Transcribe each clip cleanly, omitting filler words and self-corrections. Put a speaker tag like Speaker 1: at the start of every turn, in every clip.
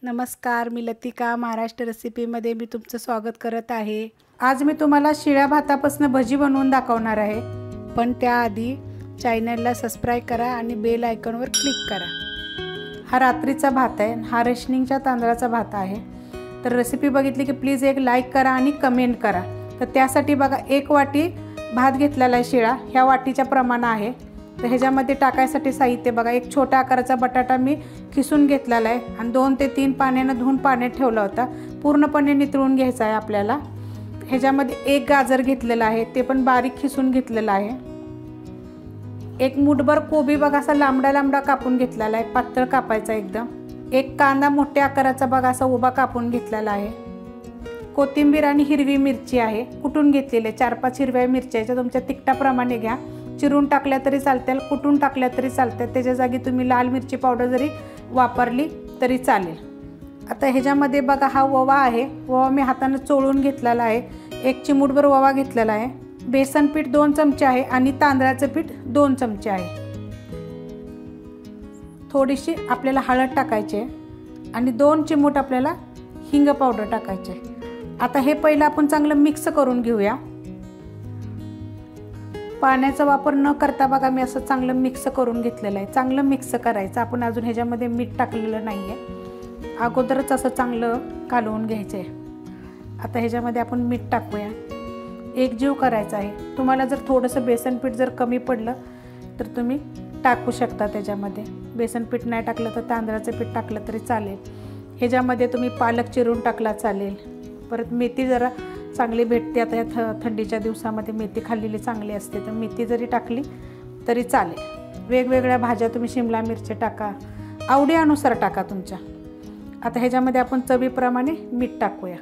Speaker 1: नमस्कार, मी लतिका महाराष्ट्र रेसिपीमध्ये मी तुमचं स्वागत करत आहे। आज मी तुम्हाला शिळ्या भातापासून भजी बनवून दाखवणार आहे, पण त्याआधी चॅनलला सबस्क्राइब करा आणि बेल आयकॉनवर क्लिक करा। हा रात्रीचा भात आहे, हा रेशनिंगच्या तांदळाचा भात आहे। तर रेसिपी बघितली की प्लीज एक लाईक करा आणि कमेंट करा। तर त्यासाठी बघा एक वाटी भात घेतलेला आहे शिळा, ह्या वाटीच्या प्रमाण आहे। तर ह्याच्यामध्ये टाकायसाठी साहित्य बघा, एक छोटा आकाराचा बटाटा मी खिसून घेतलेला आहे आणि 2 ते 3 पाण्याने धुवून पाण्यात ठेवला होता, पूर्णपणे नितळून घ्यायचा आहे आपल्याला। ह्याच्यामध्ये एक गाजर घेतलेला आहे, ते पण बारीक खिसून घेतलेला आहे। एक मुठभर कोबी बघा असा लांबडा लांबडा कापून घेतलेला आहे, पातळ कापायचा एकदम। एक कांदा मोठ्या आकाराचा बघा असा उभा कापून घेतलेला आहे। कोथिंबीर आणि हिरवी मिरची आहे, कुटून घेतलेली आहे। 4-5 हिरव्या मिरच्याच्या तुमच्या तिखटाप्रमाणे घ्या, चिरून टाकल्या तरी चालतील, कुटून टाकल्या तरी चालतील। त्याच्या जागी तुम्ही लाल मिरची पावडर जरी वापरली तरी चालेल। आता ह्याच्यामध्ये बघा हा ओवा आहे, ओवा मी हाताने चोळून घेतलेला आहे। एक चिमूटभर ओवा घेतलेला आहे। बेसन पीठ 2 चमचे आहे आणि तांदळाचं पीठ 2 चमचे आहे। थोडीशी आपल्याला हळद टाकायची आहे आणि 2 चिमूट आपल्याला हिंग पावडर टाकायची आहे। आता हे पहिलं आपण चांगलं मिक्स करून घेऊया। पाण्याचा वापर न करता बघा मी असं चांगलं मिक्स करून घेतलेलं आहे। चांगलं मिक्स करायचं, आपण अजून ह्याच्यामध्ये मीठ टाकलेलं नाही आहे, अगोदरच असं चांगलं कालवून घ्यायचं आहे। आता ह्याच्यामध्ये आपण मीठ टाकूया, एकजीव करायचा आहे। तुम्हाला जर थोडंसं बेसन पीठ जर कमी पडलं तर तुम्ही टाकू शकता त्याच्यामध्ये। बेसन पीठ नाही टाकलं तर तांदळाचं पीठ टाकलं तरी चालेल। ह्याच्यामध्ये तुम्ही पालक चिरून टाकला चालेल। परत मेथी जरा चांगली भेटते, आता या थंडीच्या दिवसामध्ये मेथी खाल्लेली चांगली असते, तर मेथी जरी टाकली तरी चालेल। वेगवेगळ्या भाज्या तुम्ही शिमला मिरची टाका, आवडीनुसार टाका तुमच्या। आता ह्याच्यामध्ये आपण चवीप्रमाणे मीठ टाकूया।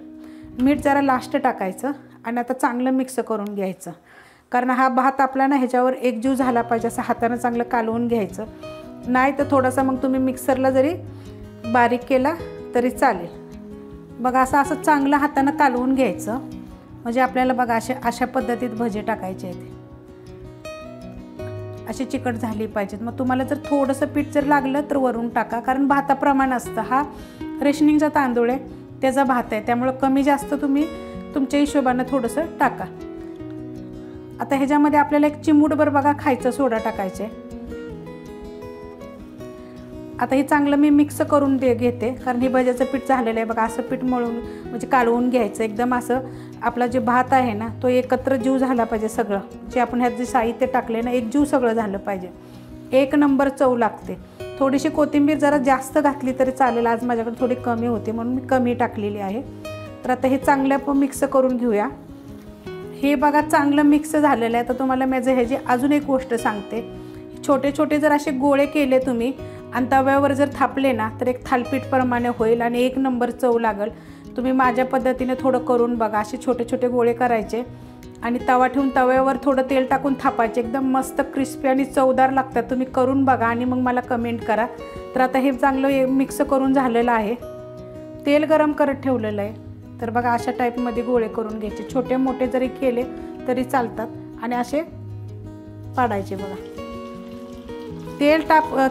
Speaker 1: मीठ जरा लास्ट टाकायचं आणि आता चांगलं मिक्स करून घ्यायचं, कारण हा भात आपला ना ह्याच्यावर एकजीव झाला पाहिजे, असं हाताने चांगलं कालवून घ्यायचं। नाही तर थोडासा मग तुम्ही मिक्सरला जरी बारीक केला तरी चालेल। बघा असं चांगलं हाताने कालवून घ्यायचं, म्हणजे आपल्याला बघा अशा पद्धतीत भजी टाकायचे आहेत। अशी चिकट झाली पाहिजेत। मग तुम्हाला जर थोडंसं पीठ जर लागलं तर वरून टाका, कारण भाताप्रमाण असतं। हा रेशनिंगचा तांदूळ आहे, त्याचा भात आहे, त्यामुळे कमी जास्त तुम्ही तुमच्या हिशोबाने थोडंसं टाका। आता ह्याच्यामध्ये आपल्याला एक चिमूटभर बघा खायचा सोडा टाकायचे। आता हे चांगलं मी मिक्स करून घेते, कारण हे भज्याचं पीठ झालेलं आहे बघा। असं पीठ मळून म्हणजे कालवून घ्यायचं एकदम, असं आपला जे भात आहे ना तो एकत्र जीव झाला पाहिजे। सगळं जे आपण ह्यात जे साहित्य टाकले ना एक जीव सगळं झालं पाहिजे, एक नंबर चव लागते। थोडीशी कोथिंबीर जरा जास्त घातली तरी चालेल, आज माझ्याकडे थोडी कमी होती म्हणून मी कमी टाकलेली आहे। तर आता हे चांगलं आपण मिक्स करून घेऊया। हे बघा चांगलं मिक्स झालेलं आहे। तर तुम्हाला मी ह्याची अजून एक गोष्ट सांगते, छोटे छोटे जर असे गोळे केले तुम्ही आणि तव्यावर जर थापले ना तर एक थालपीठ प्रमाणे होईल आणि एक नंबर चव लागेल। तुम्ही माझ्या पद्धतीने थोडं करून बघा, असे छोटे छोटे गोळे करायचे आणि तवा ठेवून तव्यावर थोडं तेल टाकून थापायचे, एकदम मस्त क्रिस्पी आणि चवदार लागतात। तुम्ही करून बघा आणि मग मला कमेंट करा। तर आता हे चांगलं मिक्स करून झालेलं आहे, तेल गरम करत ठेवलेलं आहे। तर बघा अशा टाईपमध्ये गोळे करून घ्यायचे, छोटे मोठे जरी केले तरी चालतात आणि असे पाडायचे बघा। तेल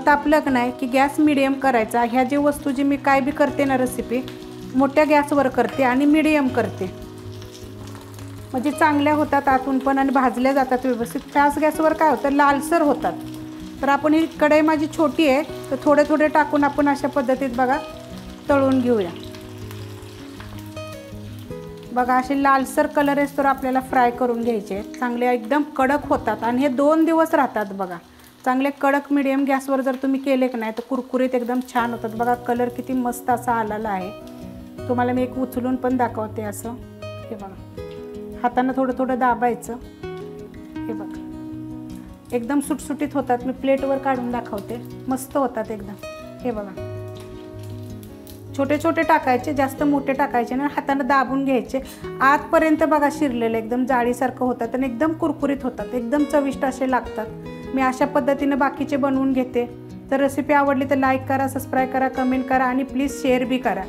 Speaker 1: तापलं की नाही की गॅस मिडियम करायचा। ह्या जे वस्तू जी मी काय बी करते ना रेसिपी, मोठ्या गॅसवर करते आणि मिडियम करते, म्हणजे चांगल्या होतात आतून पण आणि भाजल्या जातात व्यवस्थित। त्याच गॅसवर काय होतं, लालसर होतात। तर आपण ही कढई माझी छोटी आहे, तर थोडे थोडे टाकून आपण अशा पद्धतीत बघा तळून घेऊया। बघा असे लालसर कलर असतो आपल्याला फ्राय करून घ्यायचे, चांगले एकदम कडक होतात आणि हे 2 दिवस राहतात बघा। चांगले कडक मिडियम गॅसवर जर तुम्ही केले की नाही तर कुरकुरीत एकदम छान होतात। बघा कलर किती मस्त असा आलेला आहे। तुम्हाला मी एक उचलून पण दाखवते असं, हे बघा हाताने थोडं थोडं दाबायचं, हे बघा एकदम सुटसुटीत होतात। मी प्लेटवर काढून दाखवते, मस्त होतात एकदम। हे बघा छोटे छोटे टाकायचे, जास्त मोठे टाकायचे ना, हाताने दाबून घ्यायचे। आतपर्यंत बघा शिरलेले एकदम जाळीसारखं होतात आणि एकदम कुरकुरीत होतात, एकदम चविष्ट असे लागतात। मी अशा पद्धतीने बाकीचे बनवून घेते। तर रेसिपी आवडली तर लाईक करा, सबस्क्राईब करा, कमेंट करा आणि प्लीज शेअर बी करा।